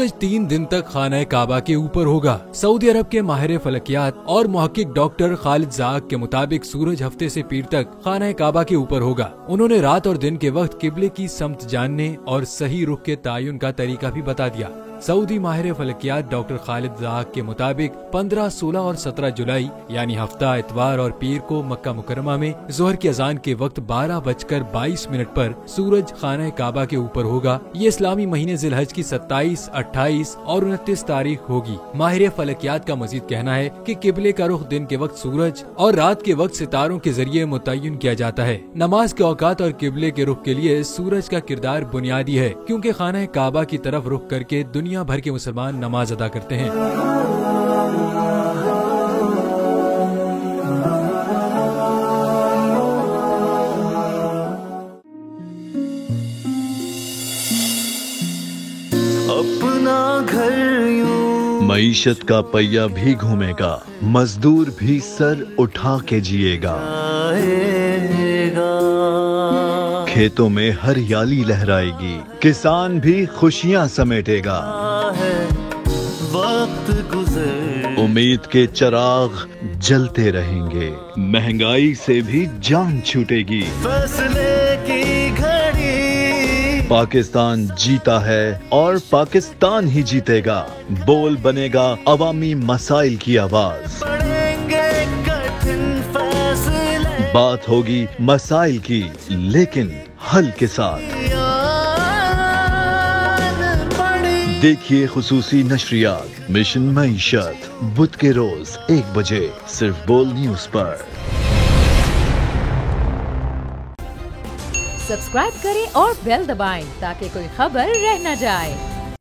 सूरज 3 दिन तक खाना काबा के ऊपर होगा। सऊदी अरब के माहिर फलकियात और मुहक्किक डॉक्टर खालिद ज़ाक के मुताबिक सूरज हफ्ते से पीर तक खाना काबा के ऊपर होगा। उन्होंने रात और दिन के वक्त किबले की समत जानने और सही रुख के तयन का तरीका भी बता दिया। सऊदी माहिर फलकियात डॉक्टर खालिद ज़ाक के मुताबिक 15, 16 और 17 जुलाई यानी हफ्ता इतवार और पीर को मक्का मुकरमा में जोहर की अजान के वक्त 12:22 पर सूरज खाना काबा के ऊपर होगा। ये इस्लामी महीने जिलहज की 27, 28 और 29 तारीख होगी। माहिर फलकियात का मजीद कहना है कि किबले का रुख दिन के वक्त सूरज और रात के वक्त सितारों के जरिए मुतय्यन किया जाता है। नमाज के औकात और किबले के रुख के लिए सूरज का किरदार बुनियादी है, क्योंकि खाना काबा की तरफ रुख करके दुनिया भर के मुसलमान नमाज अदा करते हैं। अपना घर यूं मईशत का पहिया भी घूमेगा, मजदूर भी सर उठा के जिएगा। खेतों में हरियाली लहराएगी, किसान भी खुशियां समेटेगा। वक्त गुजर उम्मीद के चिराग जलते रहेंगे, महंगाई से भी जान छूटेगी। फैसले की घड़ी पाकिस्तान जीता है और पाकिस्तान ही जीतेगा। बोल बनेगा अवामी मसाइल की आवाज। पड़ेंगे कठिन फैसले, बात होगी मसाइल की, लेकिन हल के साथ। देखिए खुसूसी नशरियात मिशन मईशत बुध के रोज 1 बजे सिर्फ बोल न्यूज पर। सब्सक्राइब करें और बेल दबाएं ताकि कोई खबर रह न जाए।